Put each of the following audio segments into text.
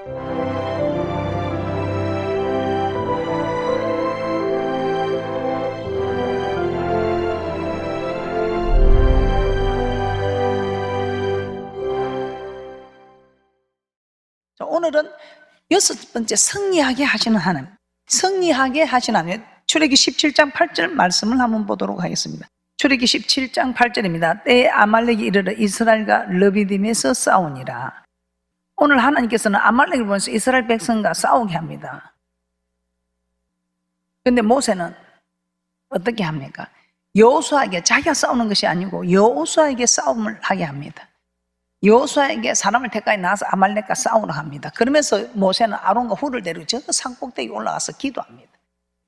오늘은 여섯 번째, 승리하게 하시는 하나님. 승리하게 하시는 하나님. 출애기 17장 8절 말씀을 한번 보도록 하겠습니다. 출애기 17장 8절입니다. 때에 아말렉이 이르러 이스라엘과 르비딤에서 싸우니라. 오늘 하나님께서는 아말렉을 보면서 이스라엘 백성과 싸우게 합니다. 그런데 모세는 어떻게 합니까? 여호수아에게, 자기가 싸우는 것이 아니고 여호수아에게 싸움을 하게 합니다. 여호수아에게 사람을 택하여 나와서 아말렉과 싸우라 합니다. 그러면서 모세는 아론과 훌을 데리고 저 산꼭대기 올라가서 기도합니다.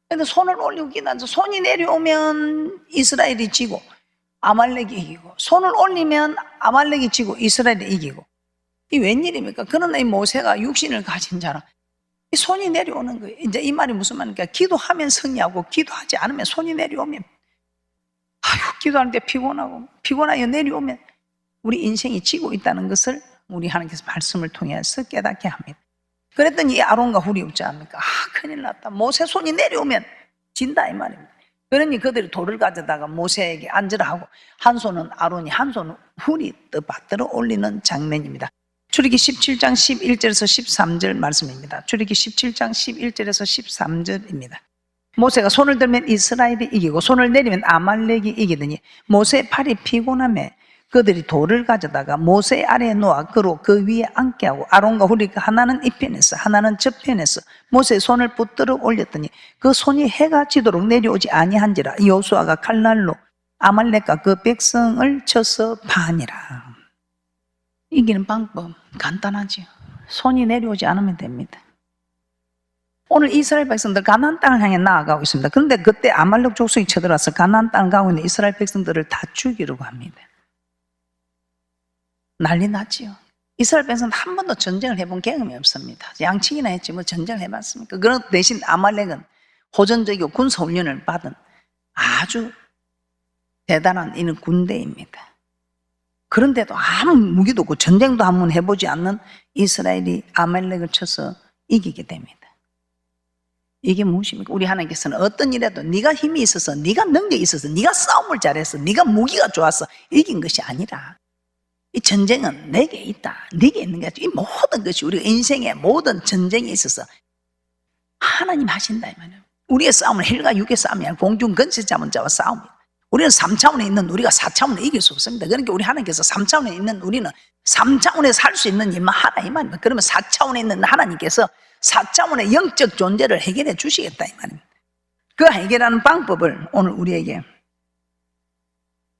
그런데 손을 올리고 기도하면서 손이 내려오면 이스라엘이 지고 아말렉이 이기고, 손을 올리면 아말렉이 지고 이스라엘이 이기고. 이 웬일입니까? 그러나 이 모세가 육신을 가진 자라 이 손이 내려오는 거예요. 이제 이 말이 무슨 말입니까? 기도하면 승리하고 기도하지 않으면 손이 내려오면, 기도하는데 피곤하여 내려오면 우리 인생이 지고 있다는 것을 우리 하나님께서 말씀을 통해서 깨닫게 합니다. 그랬더니 이 아론과 훌이 어찌합니까? 큰일 났다. 모세 손이 내려오면 진다 이 말입니다. 그러니 그들이 돌을 가져다가 모세에게 앉으라 하고, 한 손은 아론이, 한 손은 훌이 떠받들어 올리는 장면입니다. 출애기 17장 11절에서 13절 말씀입니다. 출애기 17장 11절에서 13절입니다. 모세가 손을 들면 이스라엘이 이기고 손을 내리면 아말렉이 이기더니 모세의 팔이 피곤하며 그들이 돌을 가져다가 모세 아래에 놓아 그로 그 위에 앉게 하고, 아론과 훌이 하나는 이편에서 하나는 저편에서 모세의 손을 붙들어 올렸더니 그 손이 해가 지도록 내려오지 아니한지라. 여호수아가 칼날로 아말렉과 그 백성을 쳐서 파니라. 이기는 방법 간단하지요. 손이 내려오지 않으면 됩니다. 오늘 이스라엘 백성들 가나안 땅을 향해 나아가고 있습니다. 그런데 그때 아말렉 족속이 쳐들어와서 가나안 땅을 가고 있는 이스라엘 백성들을 다 죽이려고 합니다. 난리 났지요. 이스라엘 백성은 한 번도 전쟁을 해본 경험이 없습니다. 양치기나 했지 뭐 전쟁을 해봤습니까? 그런 대신 아말렉은 호전적이고 군사 훈련을 받은 아주 대단한 이는 군대입니다. 그런데도 아무 무기도 없고 전쟁도 한번 해보지 않는 이스라엘이 아말렉을 쳐서 이기게 됩니다. 이게 무엇입니까? 우리 하나님께서는 어떤 일에도 네가 힘이 있어서, 네가 능력이 있어서, 네가 싸움을 잘해서, 네가 무기가 좋아서 이긴 것이 아니라, 이 전쟁은 내게 있다, 네게 있는 게 아니라 이 모든 것이 우리가 인생의 모든 전쟁에 있어서 하나님 하신다 이 말이에요. 우리의 싸움은 헬과 육의 싸움이 아니라 공중 근세 잡은 자와 싸움이다. 우리는 3차원에 있는 우리가 4차원에 이길 수 없습니다. 그러니까 우리 하나님께서 3차원에 있는 우리는 3차원에서 할 수 있는 일만 하라 이 말입니다. 그러면 4차원에 있는 하나님께서 4차원의 영적 존재를 해결해 주시겠다 이 말입니다. 그 해결하는 방법을 오늘 우리에게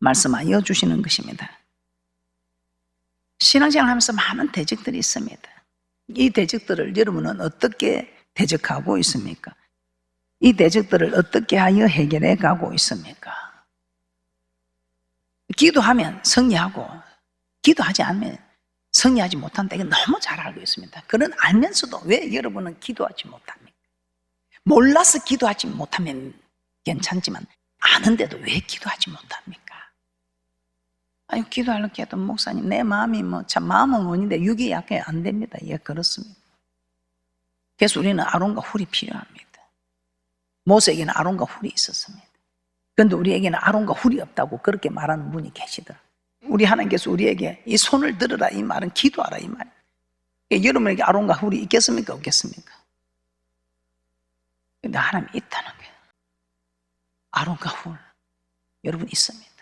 말씀하여 주시는 것입니다. 신앙생활 하면서 많은 대적들이 있습니다. 이 대적들을 여러분은 어떻게 대적하고 있습니까? 이 대적들을 어떻게 하여 해결해 가고 있습니까? 기도하면 승리하고 기도하지 않으면 승리하지 못한다. 이건 너무 잘 알고 있습니다. 그런 알면서도 왜 여러분은 기도하지 못합니까? 몰라서 기도하지 못하면 괜찮지만 아는데도 왜 기도하지 못합니까? 아유, 기도하려고 해도 목사님 내 마음이 참 마음은 원인데 육이 약해 안 됩니다. 예, 그렇습니다. 그래서 우리는 아론과 훌이 필요합니다. 모세에게는 아론과 훌이 있었습니다. 그런데 우리에게는 아론과 훌이 없다고 그렇게 말하는 분이 계시더라. 우리 하나님께서 우리에게 이 손을 들으라 이 말은 기도하라 이 말. 여러분에게 아론과 훌이 있겠습니까? 없겠습니까? 근데 하나님이 있다는 거예요. 아론과 훌 여러분 있습니다.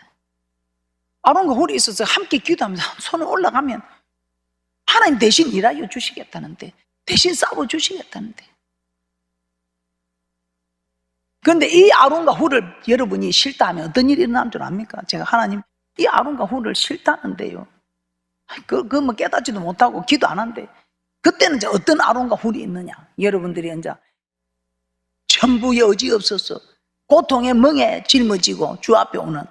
아론과 훌이 있어서 함께 기도하면서 손을 올라가면 하나님 대신 일하여 주시겠다는데, 대신 싸워 주시겠다는데. 그런데 이 아론과 훌을 여러분이 싫다 하면 어떤 일이 일어나는 줄 압니까? 제가 하나님 이 아론과 훌을 싫다는데요, 그거 뭐 깨닫지도 못하고 기도 안 한대. 그때는 이제 어떤 아론과 훌이 있느냐? 여러분들이 이제 전부 여지없어서 고통의 멍에 짊어지고 주 앞에 오는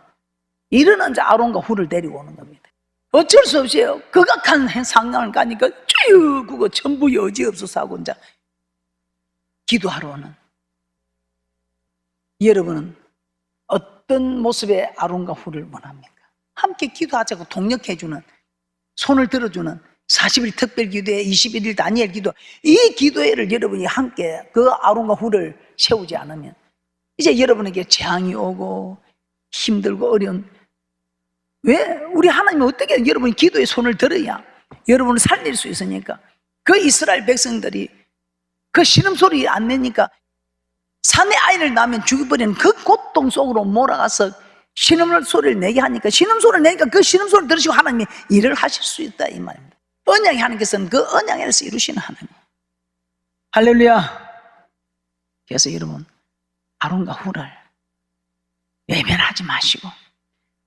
이런 이제 아론과 훌을 데리고 오는 겁니다. 어쩔 수 없이요. 극악한 상황을 가니까 쭉 그거 전부 여지없어서 하고 이제 기도하러 오는. 여러분은 어떤 모습의 아론과 훌을 원합니까? 함께 기도하자고 동력해주는, 손을 들어주는, 40일 특별 기도회, 21일 다니엘 기도, 이 기도회를 여러분이 함께 그 아론과 훌을 세우지 않으면 이제 여러분에게 재앙이 오고 힘들고 어려운, 왜? 우리 하나님이 어떻게 여러분이 기도에 손을 들어야 여러분을 살릴 수 있으니까. 그 이스라엘 백성들이 그 신음소리 안 내니까 산에 아이를 낳으면 죽여버리는 그 고통 속으로 몰아가서 신음소리를 내게 하니까, 신음소리를 내니까 그 신음소리를 들으시고 하나님이 일을 하실 수 있다 이 말입니다. 언약의 하나님께서는 그 언약에서 이루시는 하나님. 할렐루야. 그래서 여러분, 아론과 훌을 외면하지 마시고,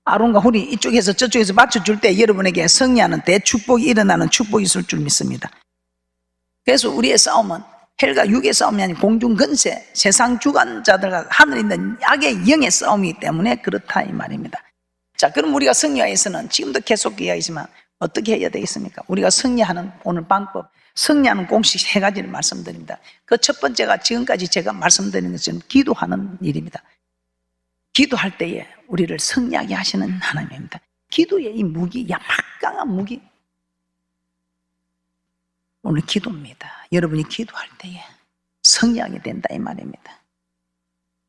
아론과 훌이 이쪽에서 저쪽에서 맞춰줄 때 여러분에게 승리하는 대축복이 일어나는 축복이 있을 줄 믿습니다. 그래서 우리의 싸움은 헬과 육의 싸움이 아닌 공중 근세, 세상 주관자들과 하늘에 있는 악의 영의 싸움이기 때문에 그렇다 이 말입니다. 자, 그럼 우리가 승리하기 위해서는 지금도 계속 이야기하지만 어떻게 해야 되겠습니까? 우리가 승리하는 오늘 방법, 승리하는 공식 3가지를 말씀드립니다. 그 첫 번째가 지금까지 제가 말씀드린 것처럼 기도하는 일입니다. 기도할 때에 우리를 승리하게 하시는 하나님입니다. 기도의 이 무기, 막강한 무기, 오늘 기도입니다. 여러분이 기도할 때에 승리하게 된다 이 말입니다.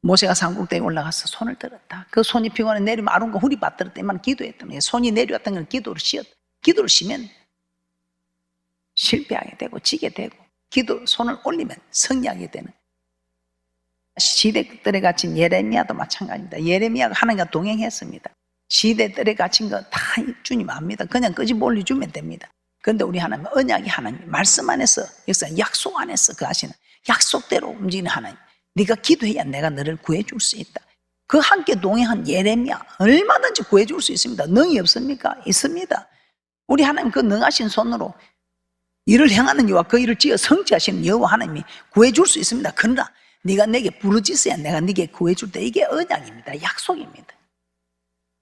모세가 산꼭대기에 올라가서 손을 들었다. 그 손이 피곤해 내리면 아론과 훌이 받들었다. 이만 기도했다면 손이 내려왔던 건 기도를 쉬었다. 기도를 쉬면 실패하게 되고 지게 되고, 기도 손을 올리면 승리하게 되는. 시대들에 갇힌 예레미야도 마찬가지입니다. 예레미야가 하나님과 동행했습니다. 시대들에 갇힌 거 다 주님 압니다. 그냥 끄집어 올려주면 됩니다. 그런데 우리 하나님은 언약이 하나님, 말씀 안에서, 역사 약속 안에서 그 하시는 약속대로 움직이는 하나님. 네가 기도해야 내가 너를 구해줄 수 있다. 그 함께 동행한 예레미야 얼마든지 구해줄 수 있습니다. 능이 없습니까? 있습니다. 우리 하나님 그 능하신 손으로 일을 행하는 여호와, 그 일을 지어 성취하시는 여호와 하나님이 구해줄 수 있습니다. 그러나 네가 내게 부르짖어야 내가 네게 구해줄 때, 이게 언약입니다. 약속입니다.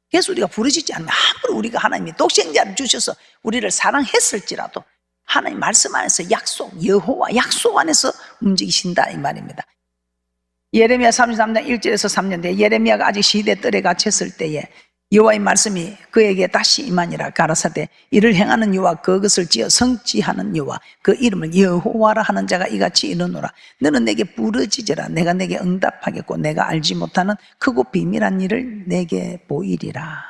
그래서 우리가 부르짖지 않으면, 아무리 우리가 하나님이 독생자를 주셔서 우리를 사랑했을지라도 하나님 말씀 안에서 약속, 여호와 약속 안에서 움직이신다 이 말입니다. 예레미야 33장 1절에서 3년 뒤에 예레미야가 아직 시대 뜰에 갇혔을 때에 여호와의 말씀이 그에게 다시 임하니라. 가라사대 이를 행하는 여호와, 그것을 지어 성취하는 여호와, 그 이름을 여호와라 하는 자가 이같이 이르노라. 너는 내게 부르짖으라. 내가 내게 응답하겠고 내가 알지 못하는 크고 비밀한 일을 내게 보이리라.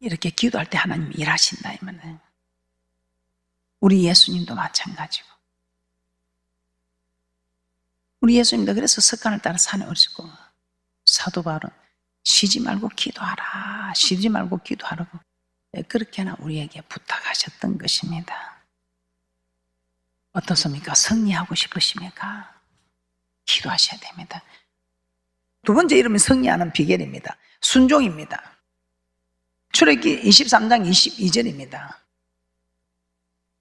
이렇게 기도할 때 하나님이 일하신다 이 말이에요. 우리 예수님도 마찬가지고, 우리 예수님도 그래서 습관을 따라 산에 오시고, 사도 바울은 쉬지 말고 기도하라, 쉬지 말고 기도하라고 그렇게나 우리에게 부탁하셨던 것입니다. 어떻습니까? 승리하고 싶으십니까? 기도하셔야 됩니다. 두 번째 이름은 승리하는 비결입니다. 순종입니다. 출애굽기 23장 22절입니다.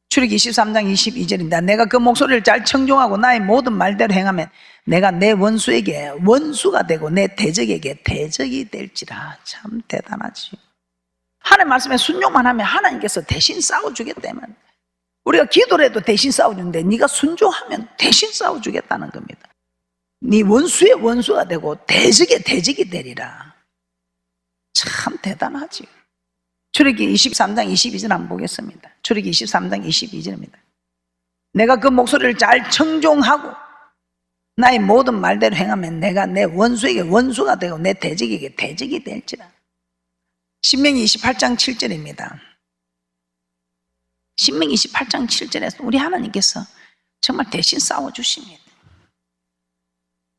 출애굽기 23장 22절입니다. 내가 그 목소리를 잘 청종하고 나의 모든 말대로 행하면 내가 내 원수에게 원수가 되고 내 대적에게 대적이 될지라. 참 대단하지. 하나님 말씀에 순종만 하면 하나님께서 대신 싸워주겠다면, 우리가 기도를 해도 대신 싸워주는데 네가 순종하면 대신 싸워주겠다는 겁니다. 네 원수의 원수가 되고 대적의 대적이 되리라. 참 대단하지. 출애굽기 23장 22절 한번 보겠습니다. 출애굽기 23장 22절입니다. 내가 그 목소리를 잘 청종하고 나의 모든 말대로 행하면 내가 내 원수에게 원수가 되고 내 대적에게 대적이 될지라. 신명기 28장 7절입니다. 신명기 28장 7절에서 우리 하나님께서 정말 대신 싸워주십니다.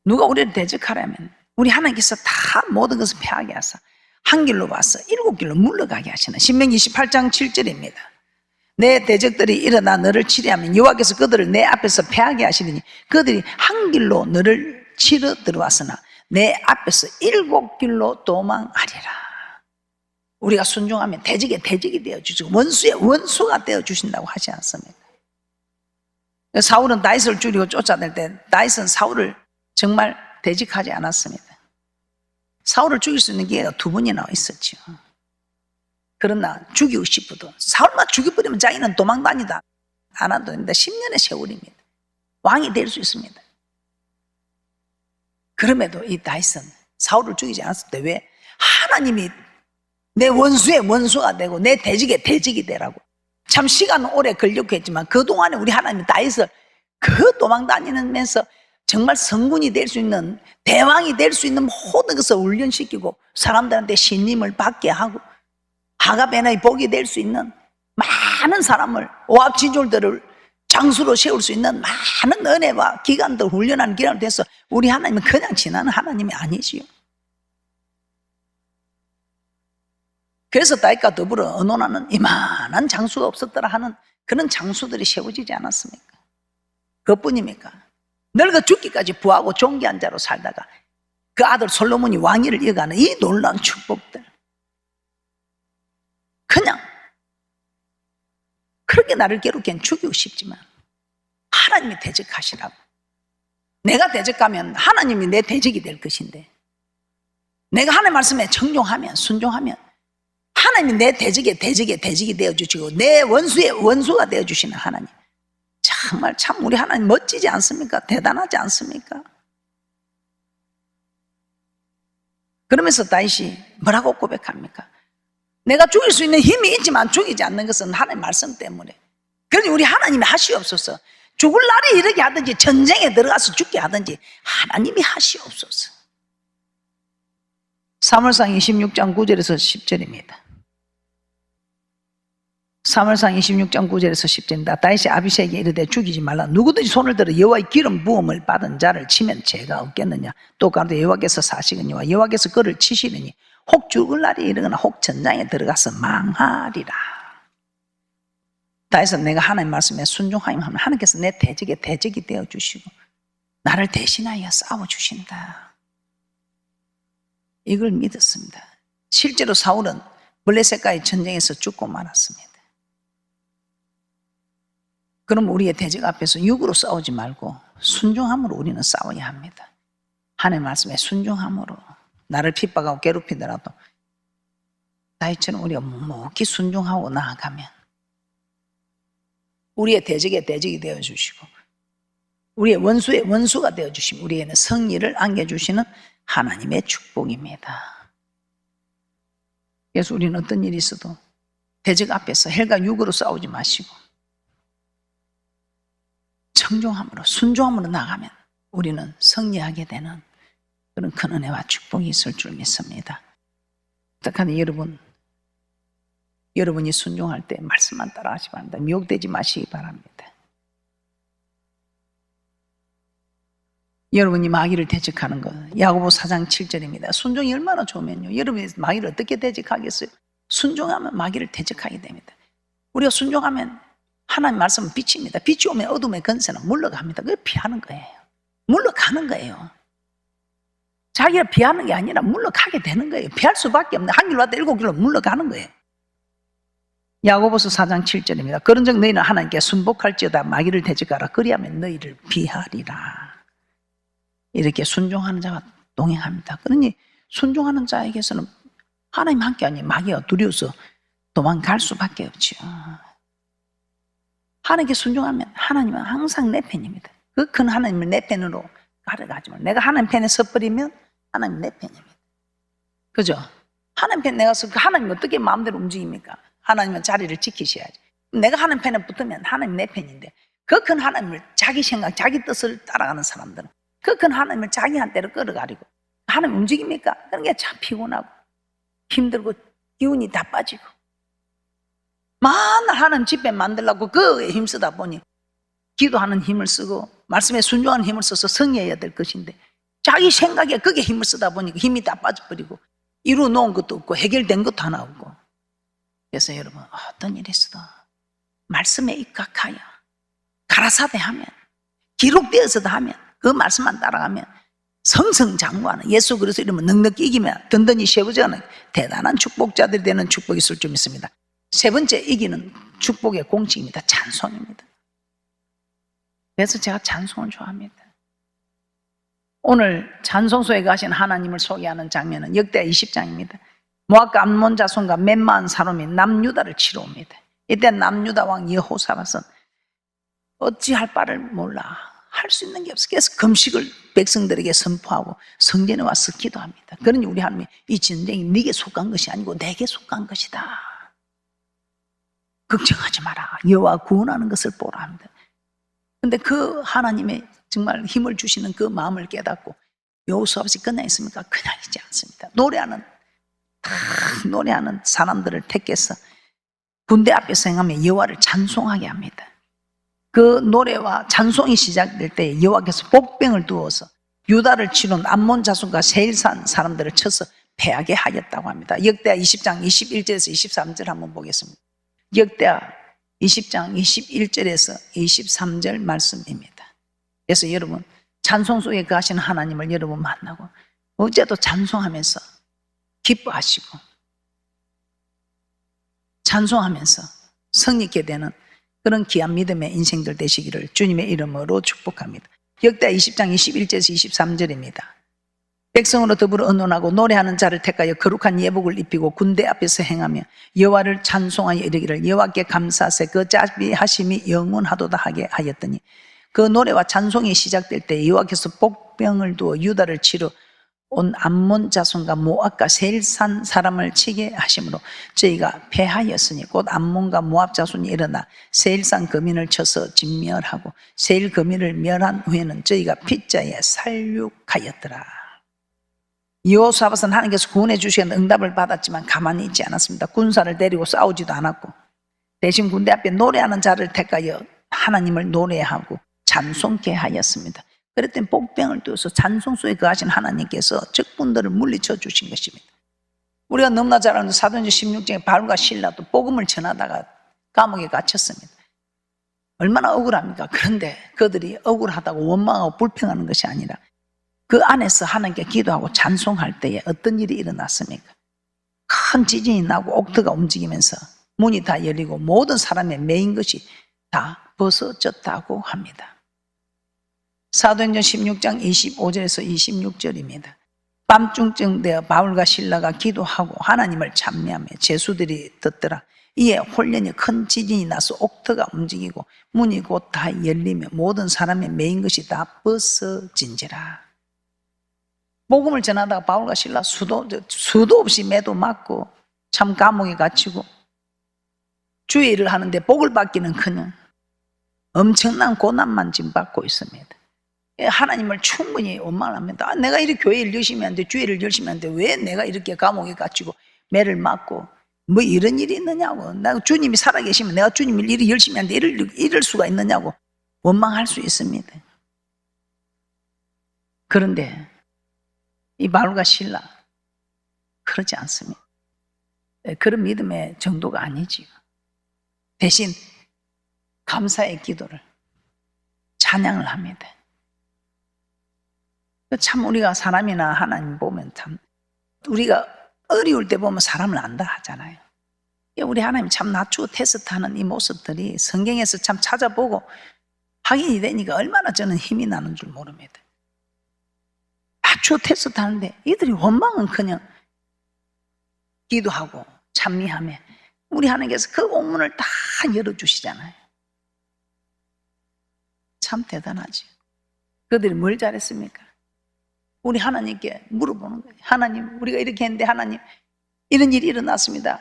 누가 우리를 대적하려면 우리 하나님께서 다 모든 것을 패하게 하사 한 길로 와서 7길로 물러가게 하시는. 신명기 28장 7절입니다. 내 대적들이 일어나 너를 치려하면 여호와께서 그들을 내 앞에서 패하게 하시리니 그들이 한 길로 너를 치러 들어왔으나 내 앞에서 7길로 도망하리라. 우리가 순종하면 대적의 대적이 되어주시고 원수의 원수가 되어주신다고 하지 않습니까? 사울은 다윗을 죽이고 쫓아낼 때 다윗은 사울을 정말 대적하지 않았습니다. 사울을 죽일 수 있는 기회가 2번이나 있었죠. 그러나 죽이고 싶어도 사울만 죽여버리면 자기는 도망다니다 안 해도 됩니다. 10년의 세월입니다. 왕이 될 수 있습니다. 그럼에도 이 다윗은 사울을 죽이지 않았을 때, 왜? 하나님이 내 원수의 원수가 되고 내 대적의 대적이 되라고 참 시간은 오래 걸렸고 했지만 그동안에 우리 하나님이 다윗을 그 도망 다니면서 정말 성군이 될 수 있는, 대왕이 될 수 있는 모든 것을 훈련시키고 사람들한테 신임을 받게 하고 하갑의 복이 될 수 있는 많은 사람을, 오합지졸들을 장수로 세울 수 있는 많은 은혜와 기간들 훈련하는 기간을 통해서 우리 하나님은 그냥 지나는 하나님이 아니지요. 그래서 다윗과 더불어 언호나는 이만한 장수가 없었더라 하는 그런 장수들이 세워지지 않았습니까? 그것뿐입니까? 늙어 죽기까지 부하고 존귀한 자로 살다가 그 아들 솔로몬이 왕위를 이어가는 이 놀라운 축복들, 그냥 그렇게 나를 괴롭게 죽이고 싶지만 하나님이 대적하시라고. 내가 대적하면 하나님이 내 대적이 될 것인데, 내가 하나님 말씀에 청종하면, 순종하면 하나님이 내 대적이 되어주시고 내 원수의 원수가 되어주시는 하나님, 정말 참 우리 하나님 멋지지 않습니까? 대단하지 않습니까? 그러면서 다윗이 뭐라고 고백합니까? 내가 죽일 수 있는 힘이 있지만 죽이지 않는 것은 하나님 말씀 때문에. 그러니 우리 하나님이 하시옵소서. 죽을 날이 이르게 하든지 전쟁에 들어가서 죽게 하든지 하나님이 하시옵소서. 사무엘상 26장 9절에서 10절입니다. 사무엘상 26장 9절에서 10절입니다. 다윗이 아비새에게 이르되 죽이지 말라. 누구든지 손을 들어 여호와의 기름 부음을 받은 자를 치면 죄가 없겠느냐. 또 가로되 여호와께서 사시거니와 여호와께서 그를 치시느니 혹 죽을 날이 이르거나 혹 전장에 들어가서 망하리라. 다윗은 내가 하나님 말씀에 순종하면 하나님께서 내 대적의 대적이 되어주시고 나를 대신하여 싸워주신다, 이걸 믿었습니다. 실제로 사울은 블레셋과의 전쟁에서 죽고 말았습니다. 그럼 우리의 대적 앞에서 육으로 싸우지 말고 순종함으로 우리는 싸워야 합니다. 하나님 말씀에 순종함으로 나를 핍박하고 괴롭히더라도 다윗처럼 우리가 묵묵히 순종하고 나아가면 우리의 대적의 대적이 되어주시고 우리의 원수의 원수가 되어주시면 우리에게는 승리를 안겨주시는 하나님의 축복입니다. 그래서 우리는 어떤 일이 있어도 대적 앞에서 헬과 육으로 싸우지 마시고 청종함으로 순종함으로 나가면 우리는 승리하게 되는 그런 큰 은혜와 축복이 있을 줄 믿습니다. 부탁하니 여러분이 순종할 때 말씀만 따라하시기 바랍니다. 미혹되지 마시기 바랍니다. 여러분이 마귀를 대적하는 것, 야고보 4장 7절입니다. 순종이 얼마나 좋으면요, 여러분이 마귀를 어떻게 대적하겠어요? 순종하면 마귀를 대적하게 됩니다. 우리가 순종하면 하나님 말씀은 빛입니다. 빛이 오면 어둠의 권세는 물러갑니다. 그걸 피하는 거예요. 물러가는 거예요. 자기가 피하는 게 아니라 물러가게 되는 거예요. 피할 수밖에 없는, 한 길로 왔다 7길로 물러가는 거예요. 야고보서 4장 7절입니다. 그런즉 너희는 하나님께 순복할지어다 마귀를 대적하라. 그리하면 너희를 피하리라. 이렇게 순종하는 자가 동행합니다. 그러니 순종하는 자에게서는 하나님 함께하니 마귀가 두려워서 도망갈 수밖에 없죠. 하나님께 순종하면 하나님은 항상 내 편입니다. 그 큰 하나님을 내 편으로 가려가지만 내가 하나님 편에 서버리면 하나님 내 편입니다. 그죠? 하나님 편에 내가 서 하나님 어떻게 마음대로 움직입니까? 하나님은 자리를 지키셔야지. 내가 하나님 편에 붙으면 하나님 내 편인데 그 큰 하나님을 자기 생각, 자기 뜻을 따라가는 사람들은 그 큰 하나님을 자기한테로 끌어가리고 하나님 움직입니까? 그런 게 참 피곤하고 힘들고 기운이 다 빠지고 만날 하나님 집회 만들려고 그에 힘쓰다 보니 기도하는 힘을 쓰고 말씀에 순종하는 힘을 써서 승리해야 될 것인데 자기 생각에 그게 힘을 쓰다 보니까 힘이 다 빠져버리고 이루 놓은 것도 없고 해결된 것도 하나 없고. 그래서 여러분, 어떤 일이 있어도 말씀에 입각하여 가라사대하면, 기록되어서도 하면, 그 말씀만 따라가면 성성장구하는 예수 그리스도 이름을 넉넉히 이기며 든든히 세워져가는 대단한 축복자들이 되는 축복이 있을 줄 믿습니다. 세 번째 이기는 축복의 공식입니다. 찬송입니다. 그래서 제가 찬송을 좋아합니다. 오늘 찬송소에 가신 하나님을 소개하는 장면은 역대하 20장입니다. 모압과 암몬 자손과 몇만 사람이 남유다를 치러 옵니다. 이때 남유다 왕 여호사밧은 어찌할 바를 몰라, 할 수 있는 게 없어. 그래서 금식을 백성들에게 선포하고 성전에 와서 기도합니다. 그러니 우리 하나님이 이 전쟁이 네게 속한 것이 아니고 내게 속한 것이다. 걱정하지 마라. 여호와 구원하는 것을 보라 합니다. 근데 그 하나님의 정말 힘을 주시는 그 마음을 깨닫고 여호수아 없이 그냥 있습니까? 그냥 있지 않습니다. 노래하는 사람들을 택해서 군대 앞에서 행하며 여호와를 찬송하게 합니다. 그 노래와 찬송이 시작될 때 여호와께서 복병을 두어서 유다를 치른 암몬 자손과 세일산 사람들을 쳐서 패하게 하겠다고 합니다. 역대하 20장 21절에서 23절 한번 보겠습니다. 역대하 20장 21절에서 23절 말씀입니다. 그래서 여러분 찬송 속에 거하시는 하나님을 여러분 만나고 어제도 찬송하면서 기뻐하시고 찬송하면서 성립게 되는 그런 귀한 믿음의 인생들 되시기를 주님의 이름으로 축복합니다. 역대하 20장 21절에서 23절입니다. 백성으로 더불어 언론하고 노래하는 자를 택하여 거룩한 예복을 입히고 군대 앞에서 행하며 여호와를 찬송하여 이르기를 여호와께 감사하세 그 자비하심이 영원하도다 하게 하였더니 그 노래와 찬송이 시작될 때 여호와께서 복병을 두어 유다를 치러 온 암몬 자손과 모압과 세일산 사람을 치게 하심으로 저희가 패하였으니 곧 암몬과 모압 자손이 일어나 세일산 거민을 쳐서 진멸하고 세일 거민을 멸한 후에는 저희가 핏자에 살육하였더라. 여호수아는 하나님께서 구원해 주시는 응답을 받았지만 가만히 있지 않았습니다. 군사를 데리고 싸우지도 않았고 대신 군대 앞에 노래하는 자를 택하여 하나님을 노래하고 찬송케 하였습니다. 그랬더니 복병을 두어서 찬송 속에 거하신 하나님께서 적군들을 물리쳐 주신 것입니다. 우리가 너무나 잘 아는 사도행전 16장에 바울과 실라도 복음을 전하다가 감옥에 갇혔습니다. 얼마나 억울합니까? 그런데 그들이 억울하다고 원망하고 불평하는 것이 아니라 그 안에서 하나님께 기도하고 찬송할 때에 어떤 일이 일어났습니까? 큰 지진이 나고 옥토가 움직이면서 문이 다 열리고 모든 사람의 매인 것이 다 벗어졌다고 합니다. 사도행전 16장 25절에서 26절입니다. 밤중쯤 되어 바울과 실라가 기도하고 하나님을 찬미하며 제수들이 듣더라. 이에 홀련히 큰 지진이 나서 옥토가 움직이고 문이 곧 다 열리며 모든 사람의 매인 것이 다 벗어진지라. 복음을 전하다가 바울과 실라 수도 없이 매도 맞고 참 감옥에 갇히고 주의 일을 하는데 복을 받기는커녕 엄청난 고난만 지금 받고 있습니다. 하나님을 충분히 원망합니다. 내가 이렇게 교회를 열심히 하는데 주의를 열심히 하는데 왜 내가 이렇게 감옥에 갇히고 매를 맞고 뭐 이런 일이 있느냐고. 나 주님이 살아계시면 내가 주님 일 이렇게 열심히 하는데 이럴 수가 있느냐고 원망할 수 있습니다. 그런데 이 바울과 실라 그러지 않습니다. 그런 믿음의 정도가 아니지요. 대신 감사의 기도를 찬양을 합니다. 참 우리가 사람이나 하나님 보면 참 우리가 어려울 때 보면 사람을 안다 하잖아요. 우리 하나님 참 낮추고 테스트하는 이 모습들이 성경에서 참 찾아보고 확인이 되니까 얼마나 저는 힘이 나는 줄 모릅니다. 낮추고 테스트하는데 이들이 원망은커녕 기도하고 찬미하며 우리 하나님께서 그 옥문을 다 열어주시잖아요. 참 대단하지. 그들이 뭘 잘했습니까? 우리 하나님께 물어보는 거예요. 하나님, 우리가 이렇게 했는데 하나님, 이런 일이 일어났습니다.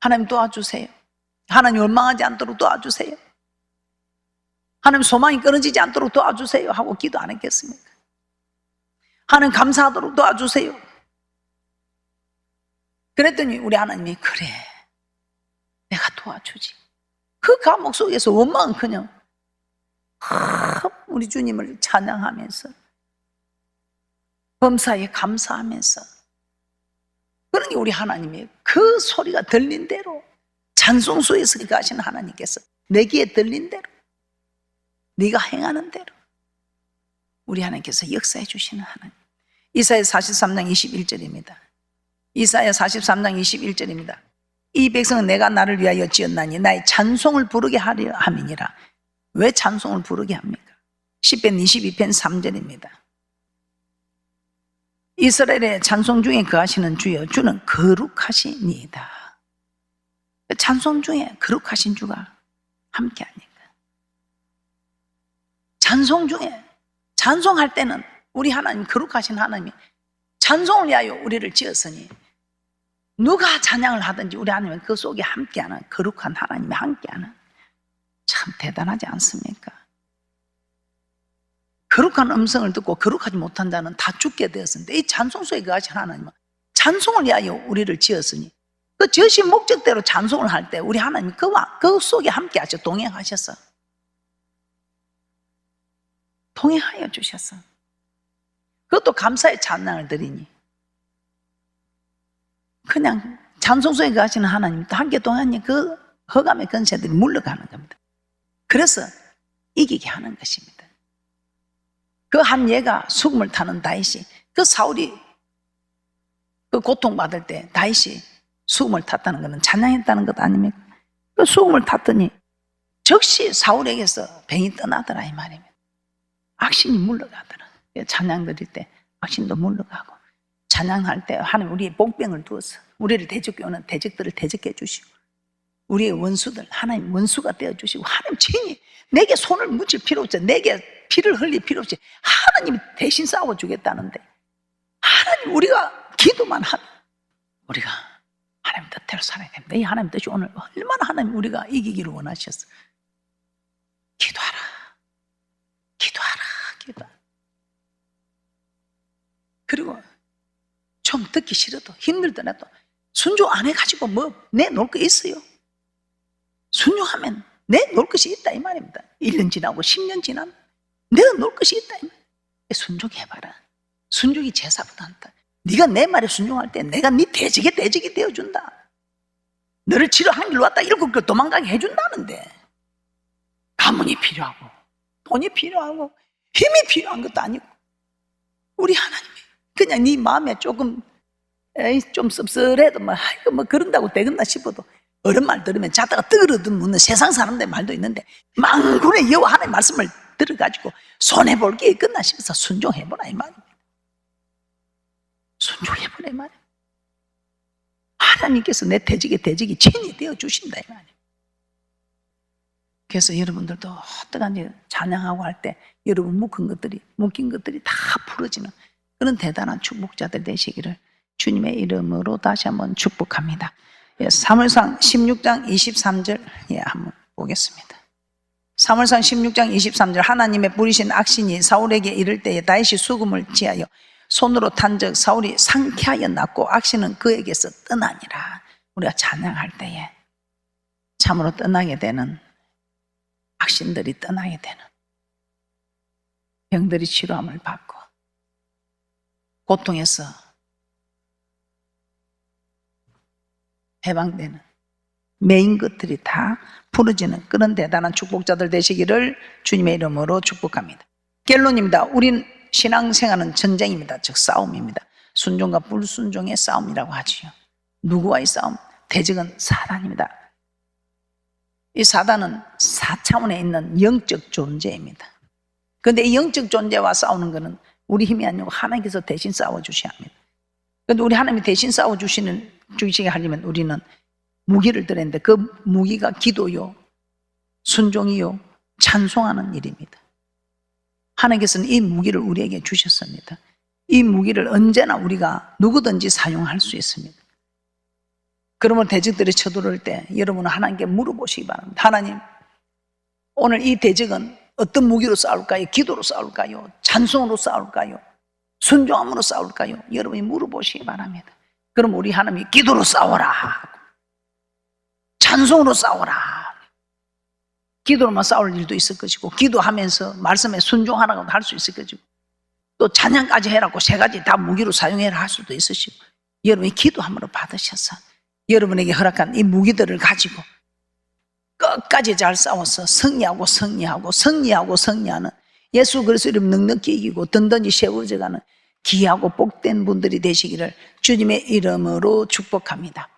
하나님 도와주세요. 하나님 원망하지 않도록 도와주세요. 하나님 소망이 끊어지지 않도록 도와주세요 하고 기도 안 했겠습니까? 하나님 감사하도록 도와주세요. 그랬더니 우리 하나님이 그래, 내가 도와주지. 그 감옥 속에서 원망은커녕 우리 주님을 찬양하면서 범사에 감사하면서 그런 게 우리 하나님이에요. 그 소리가 들린 대로 찬송 속에서 가시는 하나님께서 내 귀에 들린 대로 네가 행하는 대로 우리 하나님께서 역사해 주시는 하나님. 이사야 43장 21절입니다. 이사야 43장 21절입니다. 이 백성은 내가 나를 위하여 지었나니 나의 찬송을 부르게 하려 함이니라. 왜 찬송을 부르게 합니까? 시편 22편 3절입니다. 이스라엘의 찬송 중에 거하시는 주여 주는 거룩하시니이다. 찬송 중에 거룩하신 주가 함께하니까. 찬송 중에 찬송할 때는 우리 하나님 거룩하신 하나님이 찬송을 위하여 우리를 지었으니 누가 찬양을 하든지 우리 하나님은 그 속에 함께하는, 거룩한 하나님이 함께하는, 참 대단하지 않습니까? 거룩한 음성을 듣고 거룩하지 못한 자는 다 죽게 되었습니다. 이 찬송 속에 거하신 하나님은 찬송을 위하여 우리를 지었으니 그 지으신 목적대로 찬송을 할 때 우리 하나님이 그 속에 함께 하셔, 동행하셔서 동행하여 주셨어. 그것도 감사의 찬양을 드리니 그냥 찬송 속에 거하시는 하나님과 함께 동행하니 그 허감의 권세들이 물러가는 겁니다. 그래서 이기게 하는 것입니다. 그 한 예가 수금을 타는 다윗이, 그 사울이 그 고통받을 때 다윗이 수금을 탔다는 것은 찬양했다는 것 아닙니까? 그 수금을 탔더니 즉시 사울에게서 병이 떠나더라 이 말입니다. 악신이 물러가더라. 찬양 드릴 때 악신도 물러가고, 찬양할 때 하나님 우리의 복병을 두어서 우리를 대적해 오는 대적들을 대적해 주시고, 우리의 원수들 하나님 원수가 되어주시고, 하나님 친히 내게 손을 묻힐 필요 없죠. 내게 피를 흘릴 필요 없이 하나님이 대신 싸워주겠다는데, 하나님 우리가 기도만 하면 우리가 하나님 뜻대로 살아야 됩니다. 이 하나님 뜻이 오늘 얼마나 하나님 우리가 이기기를 원하셨어. 기도하라, 기도하라, 기도하라. 그리고 좀 듣기 싫어도 힘들더라도 순종 안 해가지고 뭐 내놓을 거 있어요? 순종하면 내놓을 것이 있다 이 말입니다. 1년 지나고 10년 지나면 내가 놓을 것이 있다 이 말입니다. 순종해봐라. 순종이 제사보다 한다. 네가 내 말에 순종할 때 내가 네 대적이 되어준다. 너를 치러 한 길로 왔다 7길 도망가게 해준다는데, 가문이 필요하고 돈이 필요하고 힘이 필요한 것도 아니고, 우리 하나님이 그냥 네 마음에 조금 좀 씁쓸해도 뭐 그런다고 되겠나 싶어도 어른 말 들으면 자다가 뜨거든 묻는 세상 사람들 말도 있는데, 만군의 여호와 하나님의 말씀을 들어가지고 손해볼 게 있겠나 싶어서 순종해보라 이 말입니다. 순종해보라 이 말입니다. 하나님께서 내 대적이 친히 되어주신다 이 말입니다. 그래서 여러분들도 어떠한지 찬양하고 할 때 여러분 묶인 것들이 다 풀어지는 그런 대단한 축복자들 되시기를 주님의 이름으로 다시 한번 축복합니다. 사무엘상 16장 23절 한번 보겠습니다. 사무엘상 16장 23절, 하나님의 부리신 악신이 사울에게 이를 때에 다윗이 수금을 지하여 손으로 탄즉 사울이 상쾌하여 났고 악신은 그에게서 떠나니라. 우리가 찬양할 때에 참으로 떠나게 되는, 악신들이 떠나게 되는, 병들이 치료함을 받고 고통에서 해방되는 메인 것들이 다 풀어지는 그런 대단한 축복자들 되시기를 주님의 이름으로 축복합니다. 결론입니다. 우린 신앙생활은 전쟁입니다. 즉 싸움입니다. 순종과 불순종의 싸움이라고 하지요. 누구와의 싸움? 대적은 사단입니다. 이 사단은 4차원에 있는 영적 존재입니다. 그런데 이 영적 존재와 싸우는 것은 우리 힘이 아니고 하나님께서 대신 싸워주셔야 합니다. 그런데 우리 하나님이 대신 싸워주시게 하려면 우리는 무기를 드렸는데, 그 무기가 기도요, 순종이요, 찬송하는 일입니다. 하나님께서는 이 무기를 우리에게 주셨습니다. 이 무기를 언제나 우리가 누구든지 사용할 수 있습니다. 그러면 대적들이 쳐들어올 때 여러분은 하나님께 물어보시기 바랍니다. 하나님, 오늘 이 대적은 어떤 무기로 싸울까요? 기도로 싸울까요? 찬송으로 싸울까요? 순종함으로 싸울까요? 여러분이 물어보시기 바랍니다. 그럼 우리 하나님이 기도로 싸워라, 찬송으로 싸워라. 기도로만 싸울 일도 있을 것이고, 기도하면서 말씀에 순종하라고 할 수 있을 것이고, 또 찬양까지 해라고 3가지 다 무기로 사용해라 할 수도 있으시고, 여러분이 기도함으로 받으셔서 여러분에게 허락한 이 무기들을 가지고 끝까지 잘 싸워서 승리하는 예수 그리스도 이름 넉넉히 이기고 든든히 세워져가는 귀하고 복된 분들이 되시기를 주님의 이름으로 축복합니다.